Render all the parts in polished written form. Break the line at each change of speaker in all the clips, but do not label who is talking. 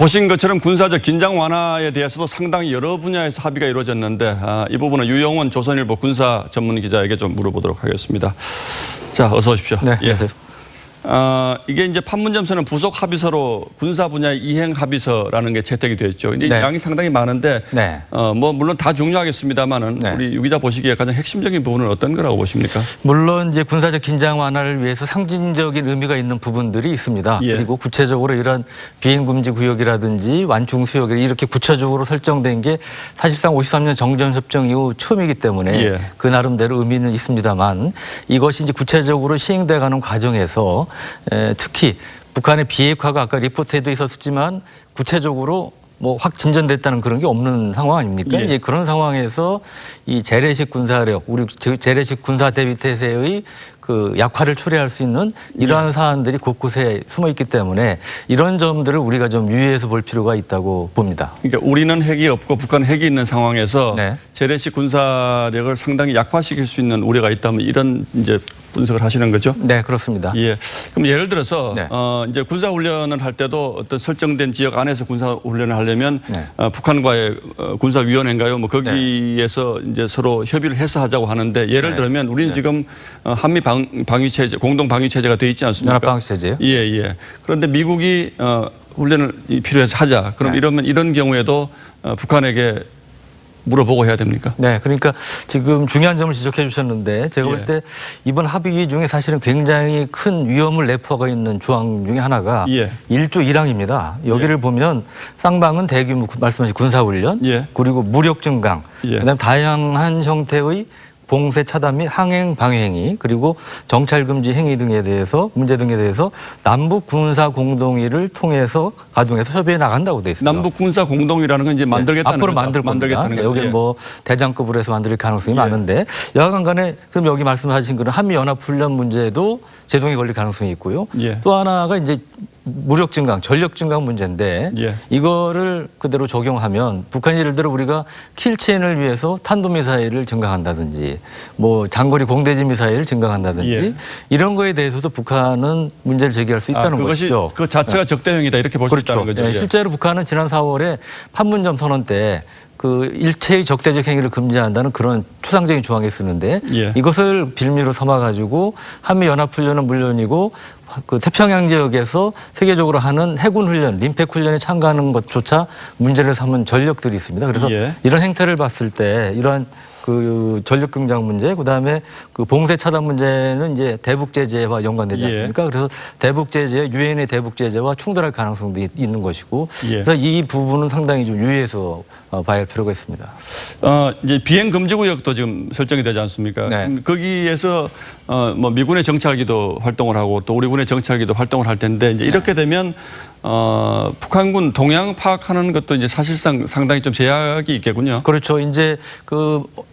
보신 것처럼 군사적 긴장 완화에 대해서도 상당히 여러 분야에서 합의가 이루어졌는데 이 부분은 유영원 조선일보 군사 전문 기자에게 좀 물어보도록 하겠습니다. 자, 어서 오십시오.
네, 안녕하세요.
이게 이제 판문점서는 부속 합의서로 군사 분야의 이행 합의서라는 게 채택이 되었죠. 근데
네.
양이 상당히 많은데
네.
뭐 물론 다 중요하겠습니다만은
네.
우리 유 기자 보시기에 가장 핵심적인 부분은 어떤 거라고 보십니까?
물론 이제 군사적 긴장 완화를 위해서 상징적인 의미가 있는 부분들이 있습니다.
예.
그리고 구체적으로 이런 비행 금지 구역이라든지 완충 수역 이렇게 구체적으로 설정된 게 사실상 53년 정전협정 이후 처음이기 때문에
예.
그 나름대로 의미는 있습니다만 이것이 이제 구체적으로 시행돼가는 과정에서 특히 북한의 비핵화가 아까 리포트에도 있었지만 구체적으로 뭐 확 진전됐다는 그런 게 없는 상황 아닙니까?
예.
이제 그런 상황에서 이 재래식 군사력, 우리 재래식 군사 대비 태세의 그 약화를 초래할 수 있는 이러한 사안들이 곳곳에 숨어 있기 때문에 이런 점들을 우리가 좀 유의해서 볼 필요가 있다고 봅니다.
그러니까 우리는 핵이 없고 북한은 핵이 있는 상황에서
네.
재래식 군사력을 상당히 약화시킬 수 있는 우려가 있다면 이런 이제 분석을 하시는 거죠?
네, 그렇습니다.
예. 그럼 예를 들어서
네.
이제 군사 훈련을 할 때도 어떤 설정된 지역 안에서 군사 훈련을 하려면
네.
북한과의 군사 위원회인가요? 뭐 거기에서 이제 서로 협의를 해서 하자고 하는데 예를
네.
들면 우리는
네.
지금 한미 방위 체제, 공동 방위 체제가 돼 있지 않습니까?
연합 방위 체제요?
예, 예. 그런데 미국이 훈련을 필요해서 하자. 그럼
네.
이러면 이런 경우에도 북한에게 물어보고 해야 됩니까?
네, 그러니까 지금 중요한 점을 지적해 주셨는데 제가 볼 때 이번 합의 중에 사실은 굉장히 큰 위험을 내포하고 있는 조항 중에 하나가 1조 1항입니다. 여기를 보면 쌍방은 대규모 말씀하신 군사훈련 그리고 무력 증강 그다음에 다양한 형태의 봉쇄 차단 및 항행 방해 행위 그리고 정찰 금지 행위 등에 대해서 문제 등에 대해서 남북 군사 공동의를 통해서 가동해서 협의해 나간다고 돼 있습니다.
남북 군사 공동의라는 건 이제 만들겠다는
앞으로 만들 겁니다. 여기 뭐 대장급으로 해서 만들 가능성이 많은데 여하간간에 그럼 여기 말씀하신 그런 한미 연합 훈련 문제도 제동이 걸릴 가능성이 있고요. 또 하나가 이제 무력 증강, 전력 증강 문제인데 이거를 그대로 적용하면 북한이 예를 들어 우리가 킬체인을 위해서 탄도미사일을 증강한다든지 뭐 장거리 공대지 미사일을 증강한다든지 이런 거에 대해서도 북한은 문제를 제기할 수 있다는 것이죠.
그 자체가 적대행위다 이렇게 볼 수 있다는 거죠.
실제로 북한은 지난 4월에 판문점 선언 때 그 일체의 적대적 행위를 금지한다는 그런 추상적인 조항이 쓰는데 이것을 빌미로 삼아가지고 한미연합훈련은 물론이고 그 태평양 지역에서 세계적으로 하는 해군 훈련, 림팩 훈련에 참가하는 것조차 문제를 삼은 전력들이 있습니다. 그래서 이런 행태를 봤을 때 이러한 그 전력 경장 문제, 그다음에 그 봉쇄 차단 문제는 이제 대북 제재와 연관되지 않습니까? 그래서 대북 제재, 유엔의 대북 제재와 충돌할 가능성도 있는 것이고, 그래서 이 부분은 상당히 좀 유의해서 봐야 할 필요가 있습니다.
이제 비행 금지 구역도 지금 설정이 되지 않습니까? 거기에서 뭐 미군의 정찰기도 활동을 하고 또 우리 군의 정찰기도 활동을 할 텐데 이제 이렇게 되면 북한군 동향 파악하는 것도 이제 사실상 상당히 좀 제약이 있겠군요.
그렇죠. 이제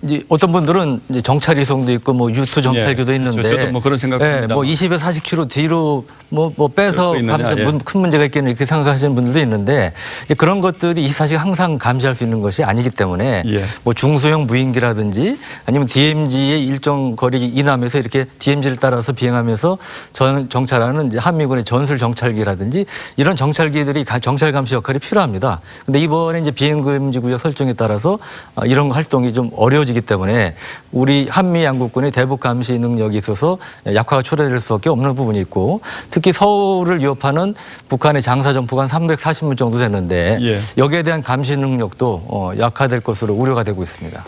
이제 어떤 분들은 이제 정찰 이송도 있고 뭐 유투 정찰기도 있는데
저도 뭐 그런 생각입니다.
뭐 20에서 40km 뒤로 뭐 빼서 감시하면 큰 문제가 있겠네 이렇게 생각하시는 분들도 있는데 이제 그런 것들이 사실 항상 감시할 수 있는 것이 아니기 때문에 뭐 중소형 무인기라든지 아니면 DMZ의 일정 거리 이남에서 이렇게 DMZ를 따라서 비행하면서 정찰하는 이제 한미군의 전술 정찰기라든지 이런 정찰기들이 정찰 감시 역할이 필요합니다. 근데 이번에 이제 비행 금지 구역 설정에 따라서 이런 활동이 좀 어려워지기 때문에 우리 한미 양국군의 대북 감시 능력이 있어서 약화가 초래될 수밖에 없는 부분이 있고 특히 서울을 위협하는 북한의 장사 점포가 한 340문 정도 되는데 여기에 대한 감시 능력도 약화될 것으로 우려가 되고 있습니다.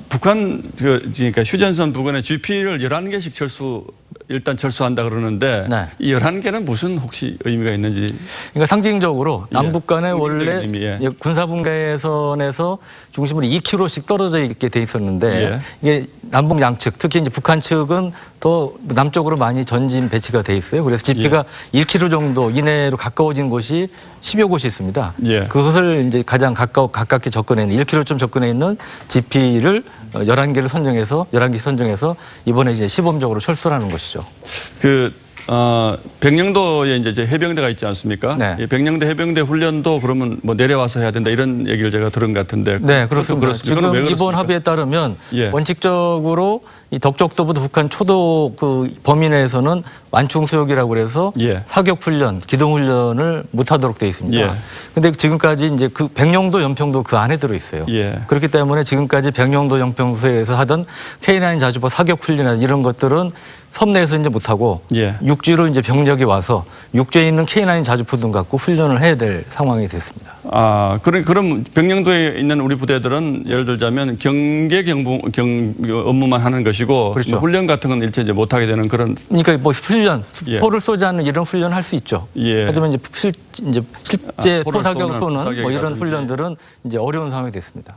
북한 그러니까 휴전선 부근에 GP를 11개씩 일단 철수한다 그러는데 이 11개는 무슨 혹시 의미가 있는지.
그러니까 상징적으로 남북 간에 원래 군사분계선에서 중심으로 2km씩 떨어져 있게 돼 있었는데 이게 남북 양측 특히 이제 북한 측은 더 남쪽으로 많이 전진 배치가 돼 있어요. 그래서 GP가 1km 정도 이내로 가까워진 곳이 10여 곳이 있습니다. 그것을 이제 가장 가깝게 접근해 있는 1km쯤 접근해 있는 GP를 11개 선정해서 이번에 이제 시범적으로 철수하는 것이죠.
백령도에 이제 해병대가 있지 않습니까?
네.
이 백령대 해병대 훈련도 그러면 뭐 내려와서 해야 된다 이런 얘기를 제가 들은 것 같은데.
네, 그렇습니다. 지금
왜
이번 합의에 따르면
예.
원칙적으로 이 덕적도부터 북한 초도 그 범위 내에서는 완충 수역이라고 그래서
예.
사격 훈련, 기동 훈련을 못하도록 돼 있습니다.
예.
근데 지금까지 이제 그 백령도 연평도 그 안에 들어 있어요.
예.
그렇기 때문에 지금까지 백령도 연평도에서 하던 K9 자주포 사격 훈련이나 이런 것들은 섬 내에서 이제 못하고
예.
육지로 이제 병력이 와서 육지에 있는 K9 자주포 등 갖고 훈련을 해야 될 상황이 됐습니다.
그럼 백령도에 있는 우리 부대들은 예를 들자면 경계 업무만 하는 것이고
그렇죠.
뭐 훈련 같은 건 일체 이제 못 하게 되는 그런.
그러니까 뭐 훈련,
예.
포를 쏘지 않는 이런 훈련을 할 수 있죠.
예.
하지만 이제 실제
포를
포사격 쏘는 뭐 이런
사격이라든지.
훈련들은 이제 어려운 상황이 됐습니다.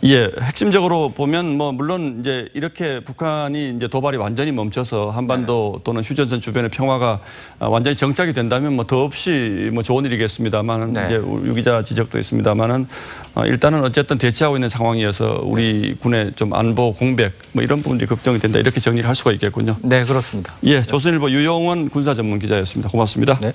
예, 핵심적으로 보면 뭐 물론 이제 이렇게 북한이 이제 도발이 완전히 멈춰서 한반도 또는 휴전선 주변의 평화가 완전히 정착이 된다면 뭐 더없이 뭐 좋은 일이겠습니다만은
네.
이제 유 기자 지적도 있습니다만은 일단은 어쨌든 대치하고 있는 상황이어서 우리 군의 좀 안보 공백 뭐 이런 부분들이 걱정이 된다 이렇게 정리를 할 수가 있겠군요.
네, 그렇습니다.
예, 조선일보 유영원 군사 전문 기자였습니다. 고맙습니다.
네.